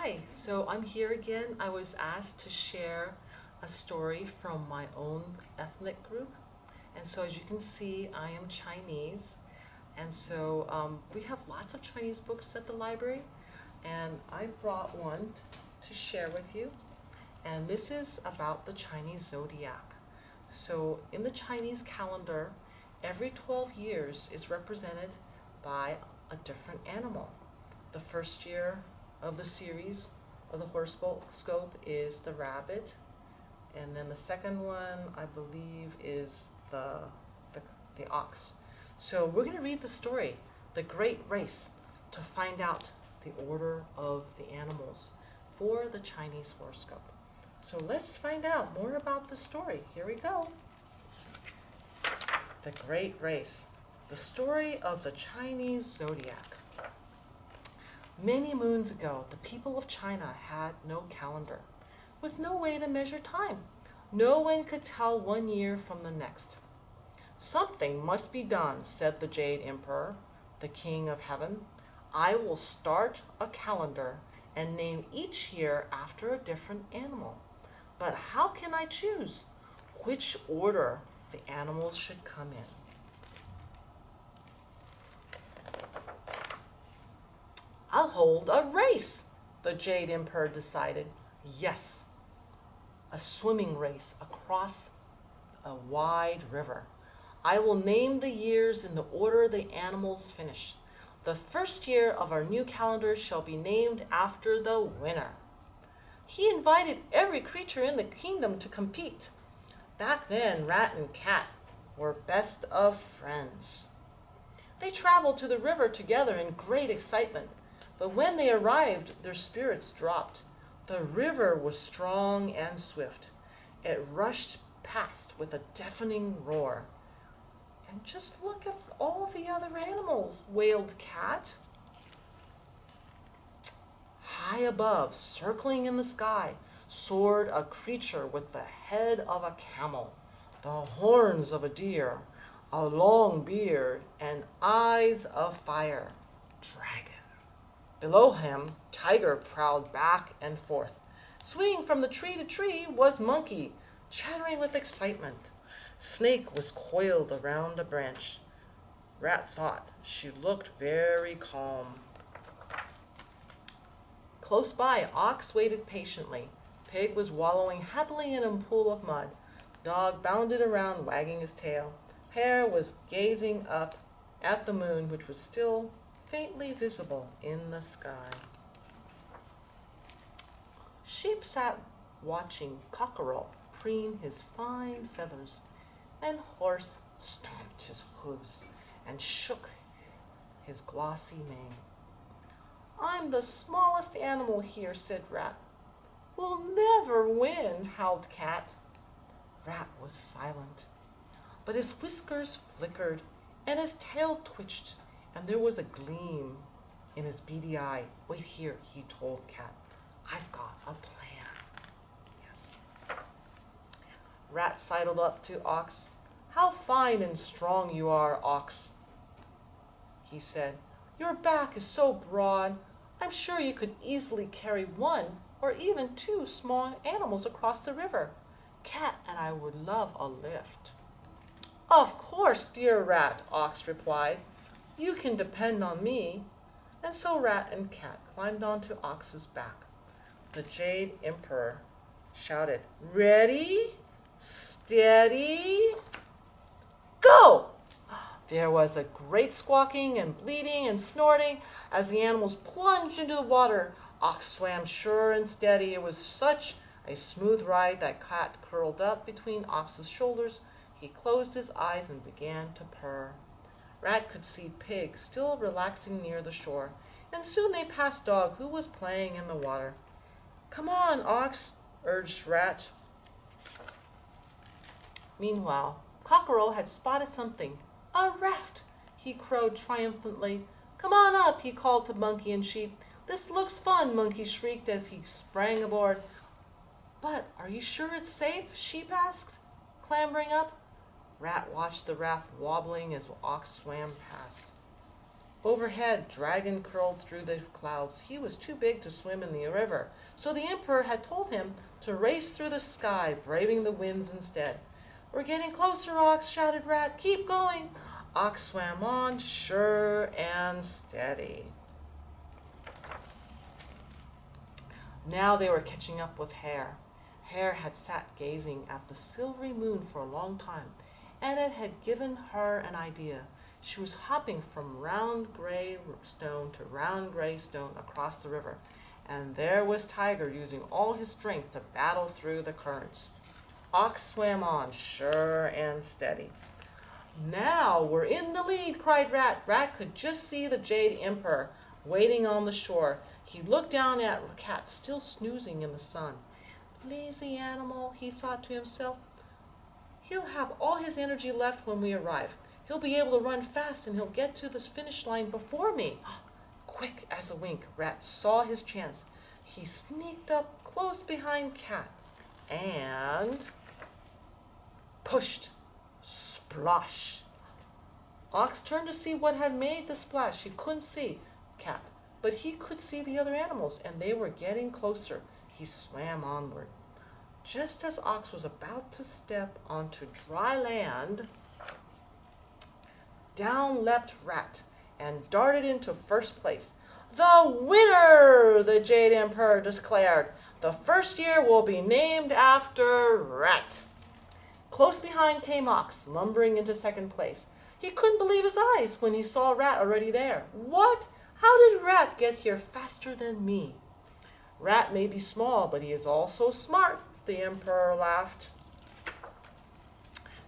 Hi, so I'm here again. I was asked to share a story from my own ethnic group. And so as you can see, I am Chinese. And so we have lots of Chinese books at the library. And I brought one to share with you. And this is about the Chinese zodiac. So in the Chinese calendar, every 12 years is represented by a different animal. The first year of the series of the horoscope is the rabbit, and then the second one I believe is the ox. So we're going to read the story, The Great Race, to find out the order of the animals for the Chinese horoscope. So let's find out more about the story. Here we go. The Great Race, the story of the Chinese zodiac. Many moons ago, the people of China had no calendar, with no way to measure time. No one could tell one year from the next. Something must be done, said the Jade Emperor, the King of Heaven. I will start a calendar and name each year after a different animal. But how can I choose which order the animals should come in? I'll hold a race, the Jade Emperor decided. Yes, a swimming race across a wide river. I will name the years in the order the animals finish. The first year of our new calendar shall be named after the winner. He invited every creature in the kingdom to compete. Back then, rat and cat were best of friends. They traveled to the river together in great excitement. But when they arrived, their spirits dropped. The river was strong and swift. It rushed past with a deafening roar. And just look at all the other animals, wailed Cat. High above, circling in the sky, soared a creature with the head of a camel, the horns of a deer, a long beard, and eyes of fire. Dragon. Below him, Tiger prowled back and forth. Swinging from the tree to tree was Monkey, chattering with excitement. Snake was coiled around a branch. Rat thought she looked very calm. Close by, Ox waited patiently. Pig was wallowing happily in a pool of mud. Dog bounded around, wagging his tail. Hare was gazing up at the moon, which was still faintly visible in the sky. Sheep sat watching Cockerel preen his fine feathers, and Horse stomped his hooves and shook his glossy mane. I'm the smallest animal here, said Rat. We'll never win, howled Cat. Rat was silent, but his whiskers flickered and his tail twitched, and there was a gleam in his beady eye. Wait here, he told Cat. I've got a plan. Yes. Rat sidled up to Ox. How fine and strong you are, Ox, he said. Your back is so broad, I'm sure you could easily carry one or even two small animals across the river. Cat and I would love a lift. Of course, dear Rat, Ox replied. You can depend on me. And so Rat and Cat climbed onto Ox's back. The Jade Emperor shouted, Ready, steady, go! There was a great squawking and bleating and snorting as the animals plunged into the water. Ox swam sure and steady. It was such a smooth ride that Cat curled up between Ox's shoulders. He closed his eyes and began to purr. Rat could see Pig still relaxing near the shore, and soon they passed Dog, who was playing in the water. Come on, Ox, urged Rat. Meanwhile, Cockerel had spotted something. A raft, he crowed triumphantly. Come on up, he called to Monkey and Sheep. This looks fun, Monkey shrieked as he sprang aboard. But are you sure it's safe? Sheep asked, clambering up. Rat watched the raft wobbling as Ox swam past. Overhead, Dragon curled through the clouds. He was too big to swim in the river, so the emperor had told him to race through the sky, braving the winds instead. "We're getting closer, Ox," shouted Rat. "Keep going." Ox swam on, sure and steady. Now they were catching up with Hare. Hare had sat gazing at the silvery moon for a long time, and it had given her an idea. She was hopping from round gray stone to round gray stone across the river, and there was Tiger using all his strength to battle through the currents. Ox swam on, sure and steady. "Now we're in the lead," cried Rat. Rat could just see the Jade Emperor waiting on the shore. He looked down at Cat, still snoozing in the sun. "Lazy animal," he thought to himself. "He'll have all his energy left when we arrive. He'll be able to run fast, and he'll get to the finish line before me." Quick as a wink, Rat saw his chance. He sneaked up close behind Cat and pushed. Splosh! Ox turned to see what had made the splash. He couldn't see Cat, but he could see the other animals, and they were getting closer. He swam onward. Just as Ox was about to step onto dry land, down leapt Rat and darted into first place. "The winner!" the Jade Emperor declared. "The first year will be named after Rat." Close behind came Ox, lumbering into second place. He couldn't believe his eyes when he saw Rat already there. "What? How did Rat get here faster than me?" "Rat may be small, but he is also smart," the Emperor laughed.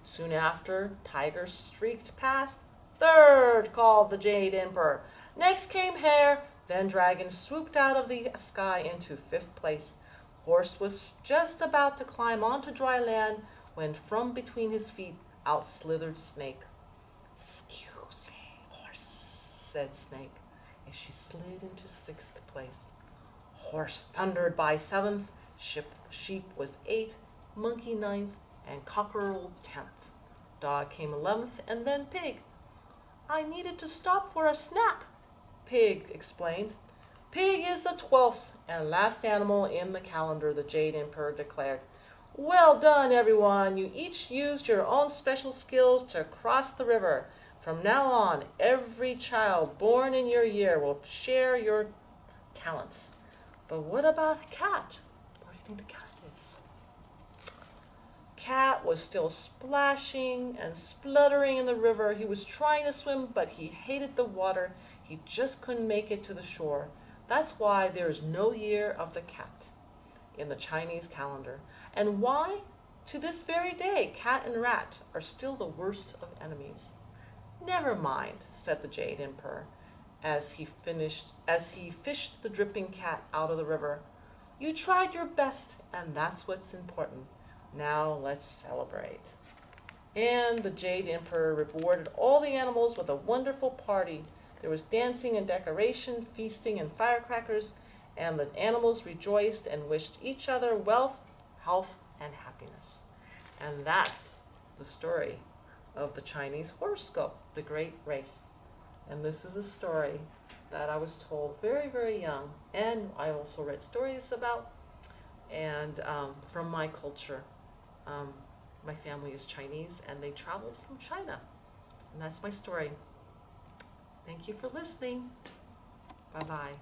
Soon after, Tiger streaked past. "Third," called the Jade Emperor. Next came Hare, then Dragon swooped out of the sky into fifth place. Horse was just about to climb onto dry land when from between his feet out slithered Snake. "Excuse me, Horse," said Snake, as she slid into sixth place. Horse thundered by seventh, Sheep was eighth, Monkey ninth, and Cockerel 10th. Dog came 11th, and then Pig. "I needed to stop for a snack," Pig explained. "Pig is the 12th and last animal in the calendar," the Jade Emperor declared. "Well done, everyone. You each used your own special skills to cross the river. From now on, every child born in your year will share your talents." But what about a cat? Where do you think the cat is? Cat was still splashing and spluttering in the river. He was trying to swim, but he hated the water. He just couldn't make it to the shore. That's why there is no year of the cat in the Chinese calendar. And why, to this very day, Cat and Rat are still the worst of enemies. "Never mind," said the Jade Emperor, as he fished the dripping cat out of the river. "You tried your best, and that's what's important. Now let's celebrate." And the Jade Emperor rewarded all the animals with a wonderful party. There was dancing and decoration, feasting and firecrackers, and the animals rejoiced and wished each other wealth, health, and happiness. And that's the story of the Chinese horoscope, the Great Race. And this is a story that I was told very, very young, and I also read stories about, and from my culture. My family is Chinese, and they traveled from China. And that's my story. Thank you for listening. Bye-bye.